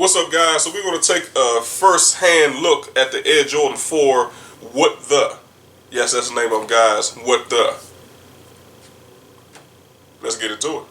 What's up, guys? So we're going to take a first-hand look at the Air Jordan 4 What The. Yes, that's the name of them, guys. What The. Let's get into it.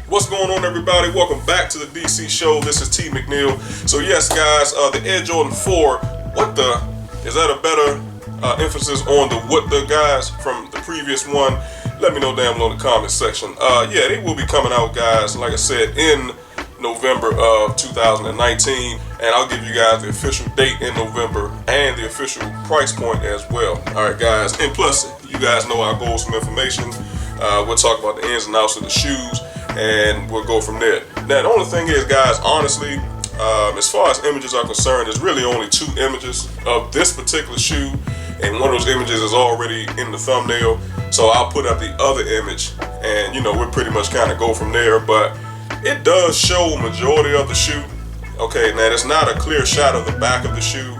What's going on, everybody? Welcome back to the DC show. This is T. McNeil. So yes, guys, the Air Jordan 4 What The, is that a better emphasis on the what the, guys, from the previous one? Let me know down below in the comment section. Yeah, they will be coming out, guys, like I said, in November of 2019, and I'll give you guys the official date in November and the official price point as well. Alright, guys, and plus, you guys know our goals from information. We'll talk about the ins and outs of the shoes, and we'll go from there. Now, the only thing is, guys, honestly, as far as images are concerned, there's really only two images of this particular shoe, and one of those images is already in the thumbnail, so I'll put up the other image, and you know, we'll pretty much kind of go from there. But it does show majority of the shoe. Okay, now it's not a clear shot of the back of the shoe.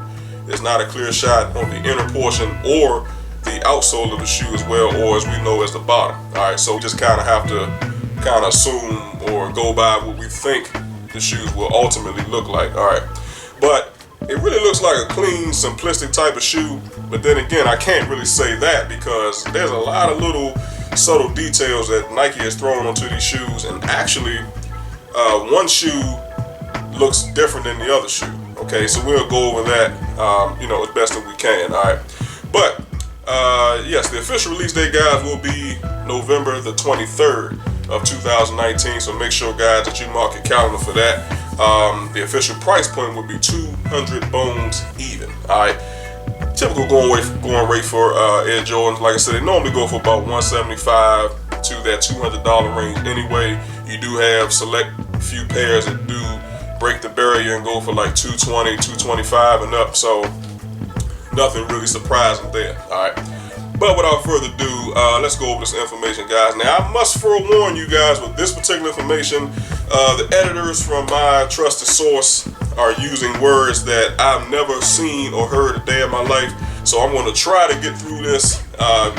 It's not a clear shot on the inner portion or the outsole of the shoe as well, or as we know as the bottom. Alright, so we just kind of have to kind of assume or go by what we think the shoes will ultimately look like. Alright, but it really looks like a clean, simplistic type of shoe. But then again, I can't really say that because there's a lot of little subtle details that Nike has thrown onto these shoes, and actually one shoe looks different than the other shoe. Okay, so we'll go over that you know, as best as we can. Alright, but yes, the official release date, guys, will be November the 23rd of 2019, so make sure, guys, that you mark your calendar for that. The official price point will be 200 bones even. Alright, typical going rate for Air Jordans. Like I said, they normally go for about $175 to that $200 range anyway. You do have select few pairs that do break the barrier and go for like $220, $225 and up, so nothing really surprising there. Alright, but without further ado, let's go over this information, guys. Now, I must forewarn you guys with this particular information, the editors from my trusted source are using words that I've never seen or heard a day in my life, so I'm going to try to get through this.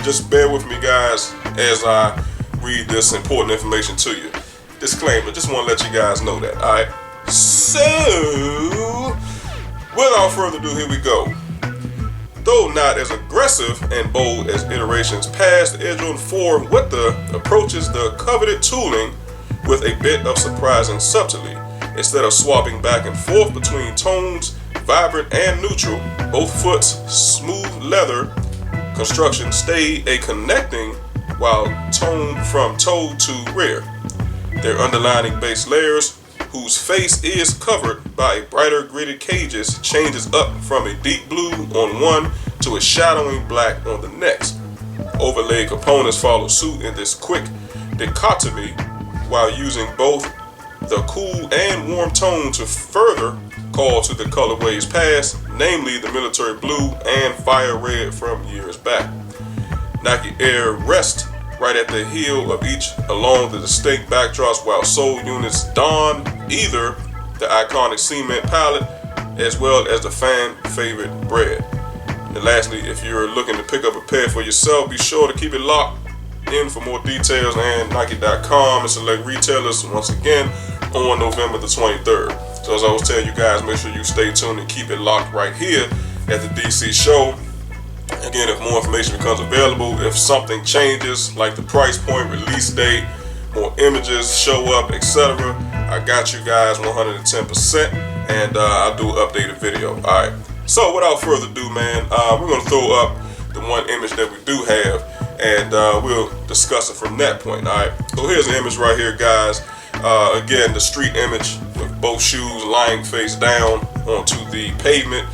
Just bear with me, guys, as I read this important information to you. Disclaimer, just want to let you guys know that. Alright, so without further ado, here we go. Though not as aggressive and bold as iterations past, the Air Jordan 4 What The approaches the coveted tooling with a bit of surprising subtlety. Instead of swapping back and forth between tones, vibrant and neutral, both foot's smooth leather construction stay a connecting while toned from toe to rear. Their underlining base layers, whose face is covered by a brighter gridded cages, changes up from a deep blue on one to a shadowing black on the next. Overlay components follow suit in this quick dichotomy while using both the cool and warm tone to further call to the colorways past, namely the military blue and fire red from years back. Nike Air rest right at the heel of each along the distinct backdrops, while sole units don either the iconic cement palette as well as the fan favorite bread. And lastly, if you're looking to pick up a pair for yourself, be sure to keep it locked in for more details and Nike.com and select retailers once again on November the 23rd. So as I was telling you guys, make sure you stay tuned and keep it locked right here at the DC show. Again, if more information becomes available, if something changes, like the price point, release date, more images show up, etc., I got you guys 110%, and I'll do an updated video. Alright, so without further ado, man, we're going to throw up the one image that we do have, and we'll discuss it from that point. Alright, so here's the image right here, guys. Again, the street image with both shoes lying face down onto the pavement.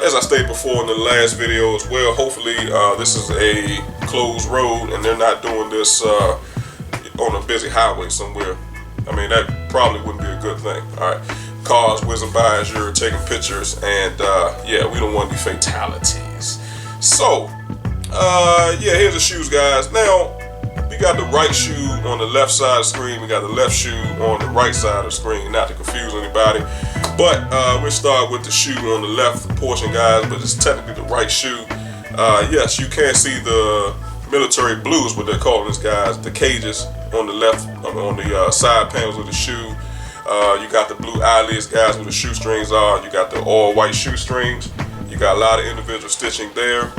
As I stated before in the last video as well, hopefully this is a closed road and they're not doing this on a busy highway somewhere. I mean, that probably wouldn't be a good thing. Alright, cars whizzing by as you're taking pictures, and yeah, we don't want any fatalities. So yeah, here's the shoes, guys. Now, we got the right shoe on the left side of the screen, we got the left shoe on the right side of the screen, not to confuse anybody. But we'll start with the shoe on the left portion, guys, but it's technically the right shoe. Yes, you can see the military blues, what they're calling this, guys, the cages on the left, on the side panels of the shoe. You got the blue eyelids, guys, where the shoestrings are. You got the all white shoestrings. You got a lot of individual stitching there.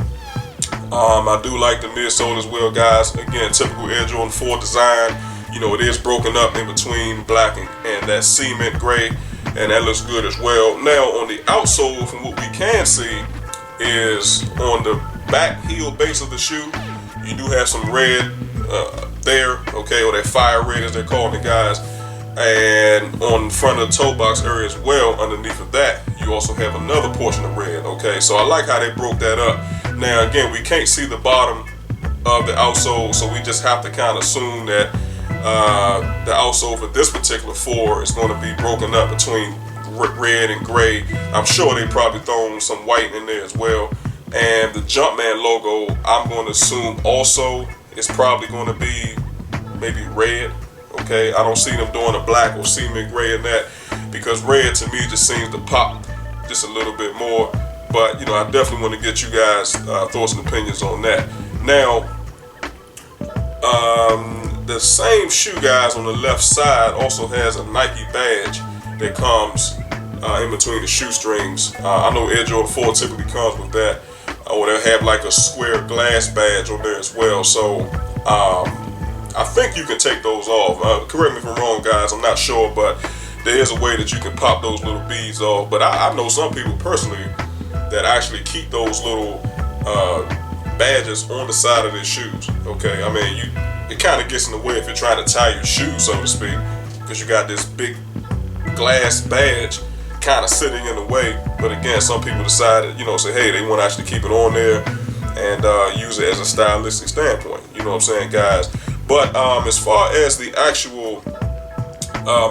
I do like the midsole as well, guys. Again, typical Air Jordan 4 design. You know, it is broken up in between black and that cement gray, and that looks good as well. Now, on the outsole, from what we can see, is on the back heel base of the shoe, you do have some red there, okay, or that fire red as they're calling it, guys. And on the front of the toe box area as well, underneath of that, you also have another portion of red, okay? So I like how they broke that up. Now, again, we can't see the bottom of the outsole, so we just have to kind of assume that the outsole for this particular 4 is going to be broken up between red and gray. I'm sure they probably thrown some white in there as well. And the Jumpman logo, I'm going to assume also is probably going to be maybe red. Okay, I don't see them doing a black or cement gray in that, because red to me just seems to pop just a little bit more. But you know, I definitely want to get you guys thoughts and opinions on that. Now, the same shoe, guys, on the left side also has a Nike badge that comes in between the shoestrings. I know Air Jordan 4 typically comes with that, or they'll have like a square glass badge on there as well. So I think you can take those off. Correct me if I'm wrong, guys, I'm not sure, but there is a way that you can pop those little beads off. But I know some people personally that actually keep those little badges on the side of their shoes. Okay, I mean, it kind of gets in the way if you're trying to tie your shoes, so to speak, because you got this big glass badge kind of sitting in the way. But again, some people decided, you know, say, hey, they want to actually keep it on there and use it as a stylistic standpoint. You know what I'm saying, guys? But as far as the actual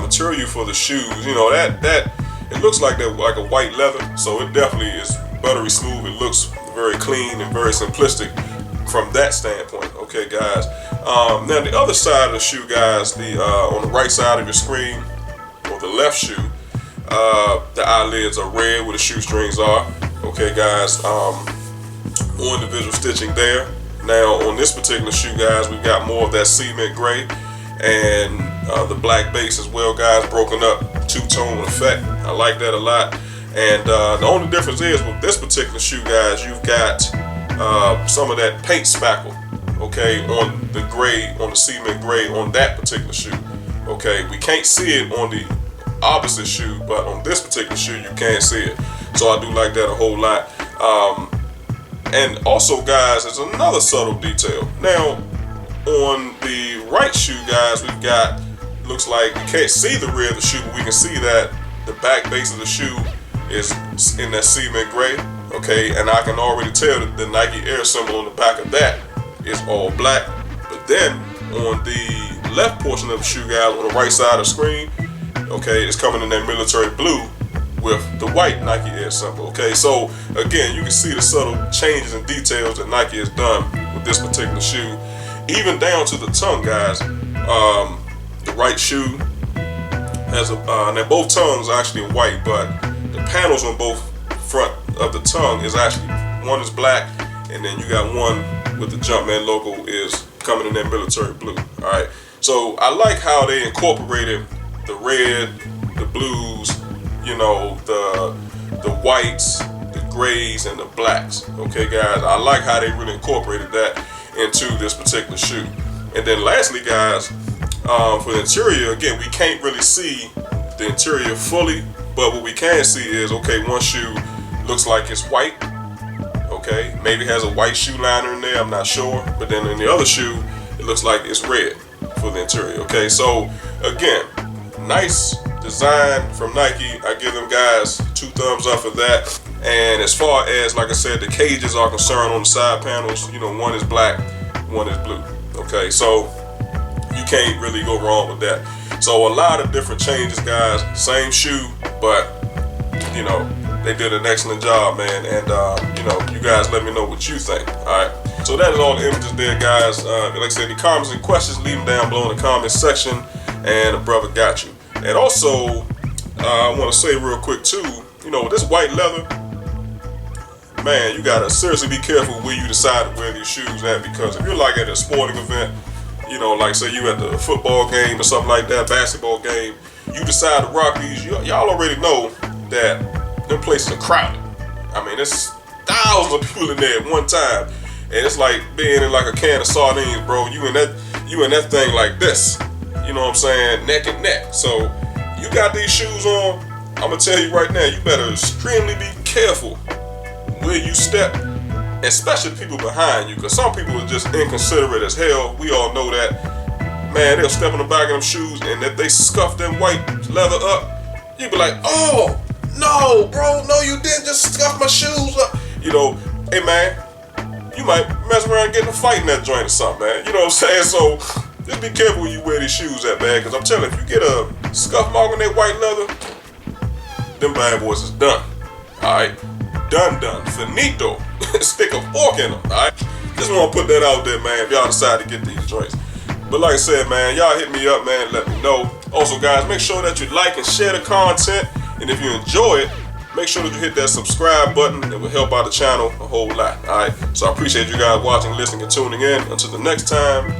material for the shoes, you know, that it looks like that, like a white leather, so it definitely is buttery smooth. It looks very clean and very simplistic from that standpoint. Okay, guys. Now the other side of the shoe, guys, on the right side of your screen, or the left shoe, the eyelids are red where the shoestrings are. Okay, guys. More individual stitching there. Now on this particular shoe, guys, we've got more of that cement gray and the black base as well, guys, broken up two-tone effect. I like that a lot. And the only difference is with this particular shoe, guys, you've got some of that paint spackle, okay, on the gray, on the cement gray on that particular shoe. Okay, we can't see it on the opposite shoe, but on this particular shoe you can see it. So I do like that a whole lot. And also, guys, there's another subtle detail. Now, on the right shoe, guys, we've got, looks like we can't see the rear of the shoe, but we can see that the back base of the shoe is in that cement gray, okay, and I can already tell that the Nike Air symbol on the back of that is all black. But then on the left portion of the shoe, guys, on the right side of the screen, okay, it's coming in that military blue with the white Nike Air symbol. Okay, so again, you can see the subtle changes and details that Nike has done with this particular shoe, even down to the tongue, guys. The right shoe has now both tongues are actually white, but the panels on both front of the tongue is actually, one is black, and then you got one with the Jumpman logo is coming in that military blue. All right, so I like how they incorporated the red, the blues, you know, the whites, the grays, and the blacks. Okay, guys, I like how they really incorporated that into this particular shoe. And then lastly, guys, for the interior, again, we can't really see the interior fully, but what we can see is, okay, one shoe looks like it's white, okay, maybe has a white shoe liner in there, I'm not sure, but then in the other shoe, it looks like it's red for the interior. Okay, so again, nice design from Nike. I give them guys 2 thumbs up for that. And as far as, like I said, the cages are concerned on the side panels, you know, one is black, one is blue. Okay, so you can't really go wrong with that. So a lot of different changes, guys. Same shoe, but you know, they did an excellent job, man. And you know, you guys let me know what you think. All right, so that is all the images there, guys. Like I said, the comments and questions, leave them down below in the comments section, and a brother got you. And also, I want to say real quick too, you know, this white leather, man, you gotta seriously be careful where you decide to wear these shoes at, because if you're like at a sporting event, you know, like say you at the football game or something like that, basketball game, you decide to rock these, y'all already know that them places are crowded. I mean, there's thousands of people in there at one time, and it's like being in like a can of sardines, bro. You in that thing like this, you know what I'm saying, neck and neck. So you got these shoes on, I'm gonna tell you right now, you better extremely be careful where you step, especially the people behind you, because some people are just inconsiderate as hell. We all know that. Man, they'll step in the back of them shoes, and if they scuff them white leather up, you be like, oh, no, bro, no, you didn't just scuff my shoes up. You know, hey, man, you might mess around and get in a fight in that joint or something, man. You know what I'm saying? So just be careful when you wear these shoes at, man, because I'm telling you, if you get a scuff mark on that white leather, them bad boys is done. All right? Done. Finito. Stick a fork in them, alright? Just want to put that out there, man, if y'all decide to get these joints. But like I said, man, y'all hit me up, man, let me know. Also, guys, make sure that you like and share the content. And if you enjoy it, make sure that you hit that subscribe button. It will help out the channel a whole lot, alright? So I appreciate you guys watching, listening, and tuning in. Until the next time,